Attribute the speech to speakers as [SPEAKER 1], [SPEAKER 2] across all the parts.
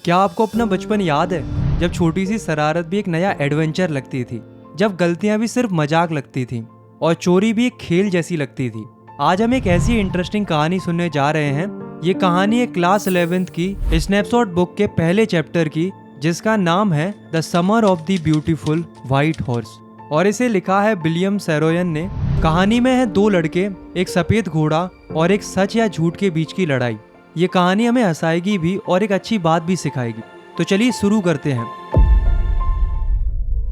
[SPEAKER 1] क्या आपको अपना बचपन याद है, जब छोटी सी शरारत भी एक नया एडवेंचर लगती थी, जब गलतियां भी सिर्फ मजाक लगती थी और चोरी भी एक खेल जैसी लगती थी। आज हम एक ऐसी इंटरेस्टिंग कहानी सुनने जा रहे हैं। ये कहानी है क्लास 11th की स्नैपशॉट बुक के पहले चैप्टर की, जिसका नाम है the summer of the beautiful white horse, और इसे लिखा है विलियम सैरोयन ने। कहानी में है दो लड़के, एक सफेद घोड़ा और एक सच या झूठ के बीच की लड़ाई। ये कहानी हमें हंसाएगी भी और एक अच्छी बात भी सिखाएगी। तो चलिए शुरू करते हैं।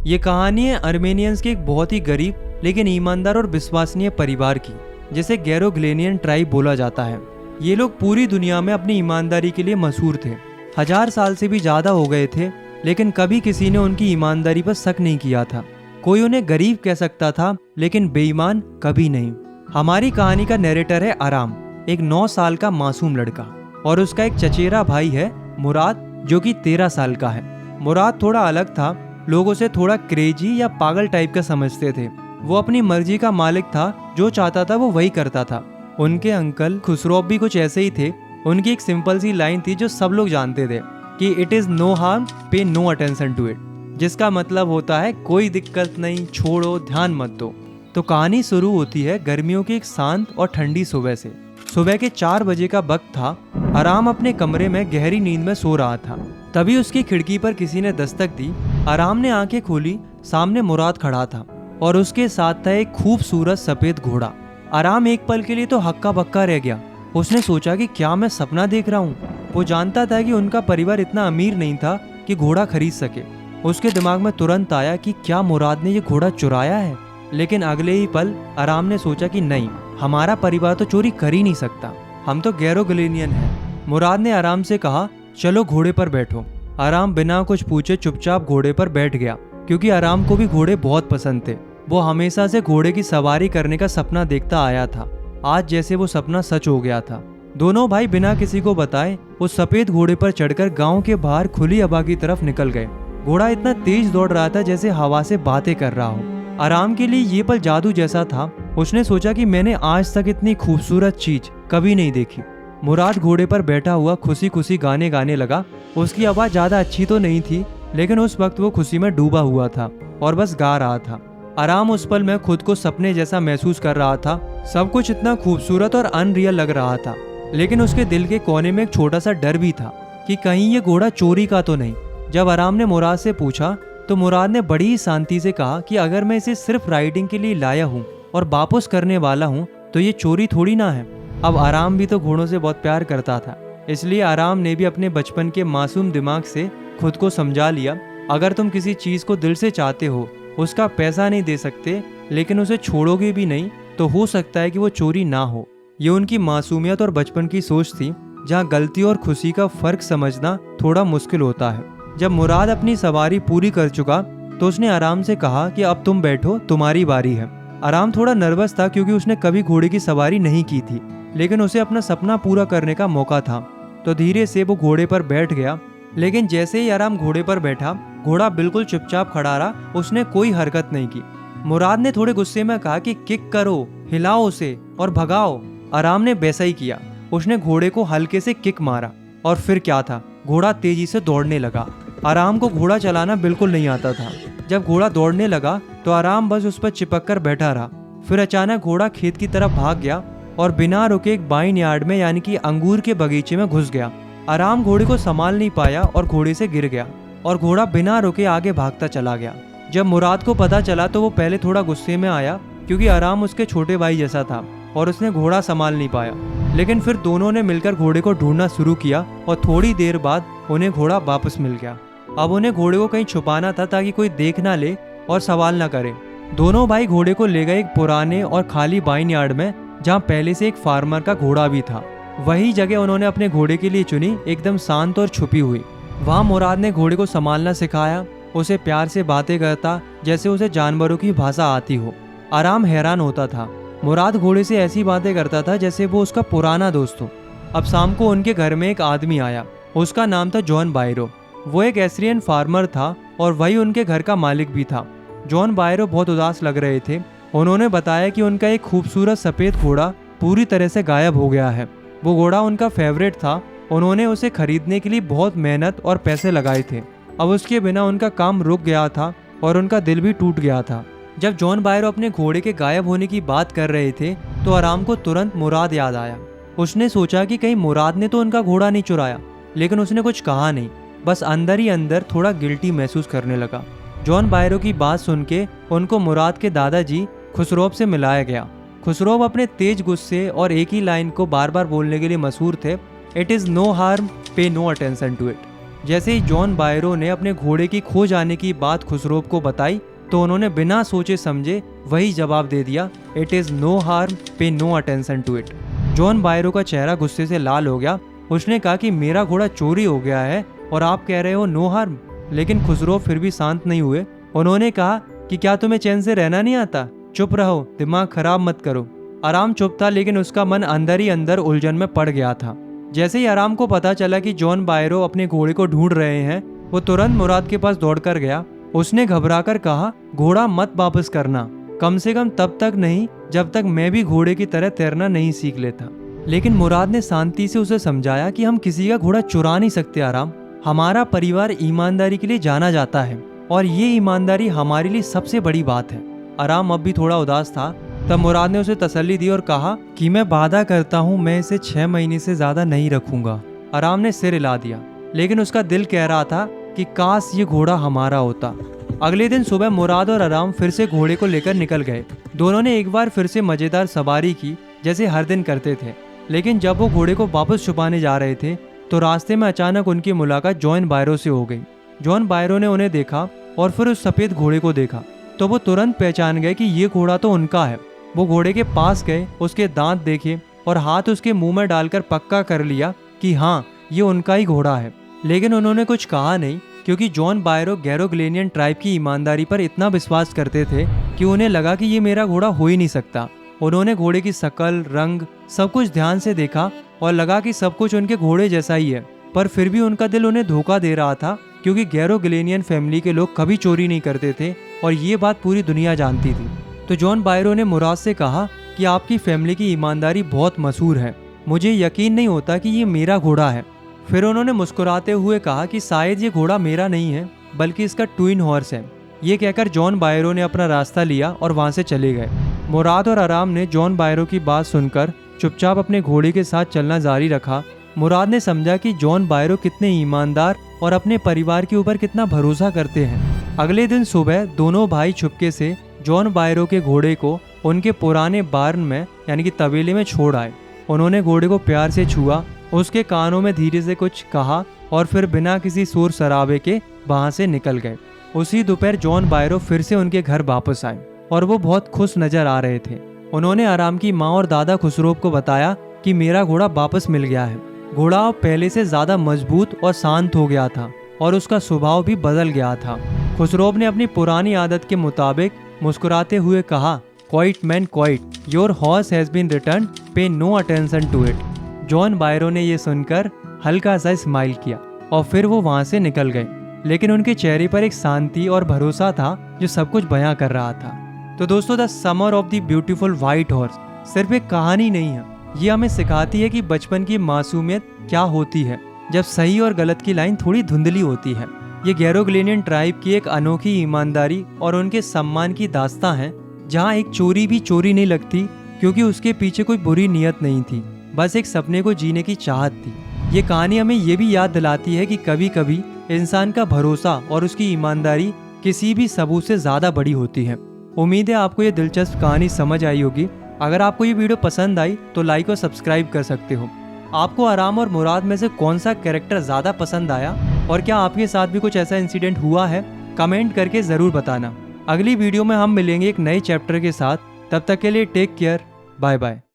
[SPEAKER 1] ये कहानी है आर्मेनियंस के एक बहुत ही गरीब लेकिन ईमानदार और विश्वसनीय परिवार की, जिसे गैरोग्लेनियन ट्राइब बोला जाता है। ये लोग पूरी दुनिया में अपनी ईमानदारी के लिए मशहूर थे। 1000 साल से भी ज्यादा हो गए थे, लेकिन कभी किसी ने उनकी ईमानदारी पर शक नहीं किया था। कोई उन्हें गरीब कह सकता था, लेकिन बेईमान कभी नहीं। हमारी कहानी का नैरेटर है आराम, एक 9 साल का मासूम लड़का, और उसका एक चचेरा भाई है मुराद, जो कि 13 साल का है। मुराद थोड़ा अलग था, लोग उसे थोड़ा क्रेजी या पागल टाइप का समझते थे। वो अपनी मर्जी का मालिक था, जो चाहता था वो वही करता था। उनके अंकल खुसरोब भी कुछ ऐसे ही थे। उनकी एक सिंपल सी लाइन थी जो सब लोग जानते थे कि it is no harm, pay no attention to it, जिसका मतलब होता है कोई दिक्कत नहीं, छोड़ो, ध्यान मत दो। तो कहानी शुरू होती है गर्मियों की एक शांत और ठंडी सुबह से। सुबह के 4 बजे का वक्त था। आराम अपने कमरे में गहरी नींद में सो रहा था। तभी उसकी खिड़की पर किसी ने दस्तक दी। आराम ने आंखें खोली। सामने मुराद खड़ा था और उसके साथ था एक खूबसूरत सफेद घोड़ा। आराम एक पल के लिए तो हक्का बक्का रह गया। उसने सोचा कि क्या मैं सपना देख रहा हूँ। वो जानता था कि उनका परिवार इतना अमीर नहीं था कि घोड़ा खरीद सके। उसके दिमाग में तुरंत आया कि क्या मुराद ने ये घोड़ा चुराया है, लेकिन अगले ही पल आराम ने सोचा कि नहीं, हमारा परिवार तो चोरी कर ही नहीं सकता, हम तो गैरोग्लेनियन हैं। मुराद ने आराम से कहा, चलो घोड़े पर बैठो। आराम बिना कुछ पूछे चुपचाप घोड़े पर बैठ गया, क्योंकि आराम को भी घोड़े बहुत पसंद थे। वो हमेशा से घोड़े की सवारी करने का सपना देखता आया था। आज जैसे वो सपना सच हो गया था। दोनों भाई बिना किसी को बताए उस सफेद घोड़े पर चढ़कर गांव के बाहर खुली हवा की तरफ निकल गए। घोड़ा इतना तेज दौड़ रहा था जैसे हवा से बातें कर रहा हो। आराम के लिए ये पल जादू जैसा था। उसने सोचा कि मैंने आज तक इतनी खूबसूरत चीज कभी नहीं देखी। मुराद घोड़े पर बैठा हुआ खुशी खुशी गाने गाने लगा। उसकी आवाज ज्यादा अच्छी तो नहीं थी, लेकिन उस वक्त वो खुशी में डूबा हुआ था और बस गा रहा था। आराम उस पल में खुद को सपने जैसा महसूस कर रहा था। सब कुछ इतना खूबसूरत और अनरियल लग रहा था, लेकिन उसके दिल के कोने में एक छोटा सा डर भी था कि कहीं ये घोड़ा चोरी का तो नहीं। जब आराम ने मुराद से पूछा तो मुराद ने बड़ी ही शांति से कहा कि अगर मैं इसे सिर्फ राइडिंग के लिए लाया हूँ और वापस करने वाला हूँ तो ये चोरी थोड़ी ना है। अब आराम भी तो घोड़ों से बहुत प्यार करता था, इसलिए आराम ने भी अपने बचपन के मासूम दिमाग से खुद को समझा लिया, अगर तुम किसी चीज को दिल से चाहते हो, उसका पैसा नहीं दे सकते, लेकिन उसे छोड़ोगे भी नहीं, तो हो सकता है कि वो चोरी ना हो। ये उनकी मासूमियत और बचपन की सोच थी, जहाँ गलती और खुशी का फर्क समझना थोड़ा मुश्किल होता है। जब मुराद अपनी सवारी पूरी कर चुका तो उसने आराम से कहा कि अब तुम बैठो, तुम्हारी बारी है। आराम थोड़ा नर्वस था, क्योंकि उसने कभी घोड़े की सवारी नहीं की थी, लेकिन उसे अपना सपना पूरा करने का मौका था। तो धीरे से वो घोड़े पर बैठ गया। लेकिन जैसे ही आराम घोड़े पर बैठा, घोड़ा बिल्कुल चुपचाप खड़ा रहा। उसने कोई हरकत नहीं की। मुराद ने थोड़े गुस्से में कहा कि किक करो, हिलाओ उसे और भगाओ। आराम ने वैसा ही किया। उसने घोड़े को हल्के से किक मारा और फिर क्या था, घोड़ा तेजी से दौड़ने लगा। आराम को घोड़ा चलाना बिल्कुल नहीं आता था। जब घोड़ा दौड़ने लगा तो आराम बस उस पर चिपक कर बैठा रहा। फिर अचानक घोड़ा खेत की तरफ भाग गया और बिना रुके एक वाइन यार्ड में, यानी कि अंगूर के बगीचे में घुस गया। आराम घोड़े को संभाल नहीं पाया और घोड़े से गिर गया और घोड़ा बिना रुके आगे भागता चला गया। जब मुराद को पता चला तो वो पहले थोड़ा गुस्से में आया, क्योंकि आराम उसके छोटे भाई जैसा था और उसने घोड़ा संभाल नहीं पाया। लेकिन फिर दोनों ने मिलकर घोड़े को ढूंढना शुरू किया और थोड़ी देर बाद उन्हें घोड़ा वापस मिल गया। अब उन्हें घोड़े को कहीं छुपाना था, ताकि कोई देख ना ले और सवाल ना करे। दोनों भाई घोड़े को ले गए एक पुराने और खाली वाइन यार्ड में, जहाँ पहले से एक फार्मर का घोड़ा भी था। वही जगह उन्होंने अपने घोड़े के लिए चुनी, एकदम शांत और छुपी हुई। वहाँ मुराद ने घोड़े को संभालना सिखाया, उसे प्यार से बातें करता जैसे उसे जानवरों की भाषा आती हो। आराम हैरान होता था। मुराद घोड़े से ऐसी बातें करता था जैसे वो उसका पुराना दोस्त हो। अब शाम को उनके घर में एक आदमी आया। उसका नाम था जॉन बायरो। वो एक एस्ट्रियन फार्मर था और वही उनके घर का मालिक भी था। जॉन बायरो बहुत उदास लग रहे थे। उन्होंने बताया कि उनका एक खूबसूरत सफ़ेद घोड़ा पूरी तरह से गायब हो गया है। वो घोड़ा उनका फेवरेट था उन्होंने उसे खरीदने के लिए बहुत मेहनत और पैसे लगाए थे। अब उसके बिना उनका काम रुक गया था और उनका दिल भी टूट गया था। जब जॉन बायरो अपने घोड़े के गायब होने की बात कर रहे थे तो आराम को तुरंत मुराद याद आया। उसने सोचा कि कहीं मुराद ने तो उनका घोड़ा नहीं चुराया, लेकिन उसने कुछ कहा नहीं, बस अंदर ही अंदर थोड़ा गिल्टी महसूस करने लगा। जॉन बायरो की बात सुन के उनको मुराद के दादाजी खुसरोव से मिलाया गया। खुसरोव अपने तेज गुस्से और एक ही लाइन को बार बार बोलने के लिए मशहूर थे, it is no harm, pay no attention to it. जैसे ही जॉन बायरो ने अपने घोड़े की खो जाने की बात खुसरोव को बताई तो उन्होंने बिना सोचे समझे वही जवाब दे दिया, it is no harm, pay no attention to it. John Byrow का चेहरा गुस्से से लाल हो गया। उसने कहा कि मेरा घोड़ा चोरी हो गया है और आप कह रहे हो नो हार्म। लेकिन खुसरोव फिर भी शांत नहीं हुए। उन्होंने कहा कि क्या तुम्हें चैन से रहना नहीं आता? चुप रहो, दिमाग खराब मत करो। आराम चुप था, लेकिन उसका मन अंदर ही अंदर उलझन में पड़ गया था। जैसे ही आराम को पता चला कि जॉन बायरो अपने घोड़े को ढूंढ रहे हैं, वो तुरंत मुराद के पास दौड़कर गया। उसने घबराकर कहा, घोड़ा मत वापस करना, कम से कम तब तक नहीं जब तक मैं भी घोड़े की तरह तैरना नहीं सीख लेता। लेकिन मुराद ने शांति से उसे समझाया कि हम किसी का घोड़ा चुरा नहीं सकते आराम। हमारा परिवार ईमानदारी के लिए जाना जाता है और ये ईमानदारी हमारे लिए सबसे बड़ी बात है। आराम अब भी थोड़ा उदास था। तब मुराद ने उसे तसल्ली दी और कहा कि मैं वादा करता हूँ मैं इसे 6 महीने से ज्यादा नहीं रखूंगा। आराम ने सिर हिला दिया, लेकिन उसका दिल कह रहा था कि काश ये घोड़ा हमारा होता। अगले दिन सुबह मुराद और आराम फिर से घोड़े को लेकर निकल गए। दोनों ने एक बार फिर से मजेदार सवारी की जैसे हर दिन करते थे। लेकिन जब वो घोड़े को वापस छुपाने जा रहे थे तो रास्ते में अचानक उनकी मुलाकात जॉन बायरो से हो गई। जॉन बायरो ने उन्हें देखा और फिर उस सफेद घोड़े को देखा तो वो तुरंत पहचान गए कि ये घोड़ा तो उनका है। वो घोड़े के पास गए, उसके दांत देखे और हाथ उसके मुंह में डालकर पक्का कर लिया कि हाँ, ये उनका ही घोड़ा है। लेकिन उन्होंने कुछ कहा नहीं, क्योंकि जॉन बायरो गैरोग्लेनियन ट्राइब की ईमानदारी पर इतना विश्वास करते थे कि उन्हें लगा कि ये मेरा घोड़ा हो ही नहीं सकता। उन्होंने घोड़े की शकल, रंग, सब कुछ ध्यान से देखा और लगा कि सब कुछ उनके घोड़े जैसा ही है। पर फिर भी उनका दिल उन्हें धोखा दे रहा था, क्योंकि गैरोग्लेनियन फैमिली के लोग कभी चोरी नहीं करते थे और ये बात पूरी दुनिया जानती थी। तो जॉन बायरो ने मुराद से कहा कि आपकी फैमिली की ईमानदारी बहुत मशहूर है, मुझे यकीन नहीं होता कि ये मेरा घोड़ा है। फिर उन्होंने मुस्कुराते हुए कहा कि शायद ये घोड़ा मेरा नहीं है, बल्कि इसका ट्विन हॉर्स है। ये कहकर जॉन बायरो ने अपना रास्ता लिया और वहाँ से चले गए। मुराद और आराम ने जॉन बायरो की बात सुनकर चुपचाप अपने घोड़े के साथ चलना जारी रखा। मुराद ने समझा कि जॉन बायरो कितने ईमानदार और अपने परिवार के ऊपर कितना भरोसा करते हैं। अगले दिन सुबह दोनों भाई चुपके से जॉन बायरो के घोड़े को उनके पुराने बार्न में यानी कि तबेले में छोड़ आए। उन्होंने घोड़े को प्यार से छुआ, उसके कानों में धीरे से कुछ कहा और फिर बिना किसी शोर शराबे के वहाँ से निकल गए। उसी दोपहर जॉन बायरो फिर से उनके घर वापस आए और वो बहुत खुश नजर आ रहे थे। उन्होंने आराम की माँ और दादा खुसरोव को बताया कि मेरा घोड़ा वापस मिल गया है। घोड़ा अब पहले से ज्यादा मजबूत और शांत हो गया था और उसका स्वभाव भी बदल गया था। खुसरोव ने अपनी पुरानी आदत के मुताबिक मुस्कुराते हुए कहा, quiet man quiet, your horse has been return, pay no attention to it. John Byrow ने यह सुनकर हल्का सा स्माइल किया और फिर वो वहाँ से निकल गए। लेकिन उनके चेहरे पर एक शांति और भरोसा था जो सब कुछ बयां कर रहा था। तो दोस्तों, the summer of the beautiful white horse सिर्फ एक कहानी नहीं है, ये हमें सिखाती है कि बचपन की मासूमियत क्या होती है जब सही और गलत की लाइन थोड़ी धुंधली होती है। ये गैरोग्लेनियन ट्राइब की एक अनोखी ईमानदारी और उनके सम्मान की दास्तां है, जहाँ एक चोरी भी चोरी नहीं लगती क्योंकि उसके पीछे कोई बुरी नीयत नहीं थी, बस एक सपने को जीने की चाहत थी। ये कहानी हमें ये भी याद दिलाती है कि कभी कभी इंसान का भरोसा और उसकी ईमानदारी किसी भी सबूत से ज्यादा बड़ी होती है। उम्मीद है आपको ये दिलचस्प कहानी समझ आई होगी। अगर आपको ये वीडियो पसंद आई तो लाइक और सब्सक्राइब कर सकते हो। आपको आराम और मुराद में से कौन सा कैरेक्टर ज़्यादा पसंद आया और क्या आपके साथ भी कुछ ऐसा इंसिडेंट हुआ है, कमेंट करके ज़रूर बताना। अगली वीडियो में हम मिलेंगे एक नए चैप्टर के साथ। तब तक के लिए टेक केयर, बाय बाय।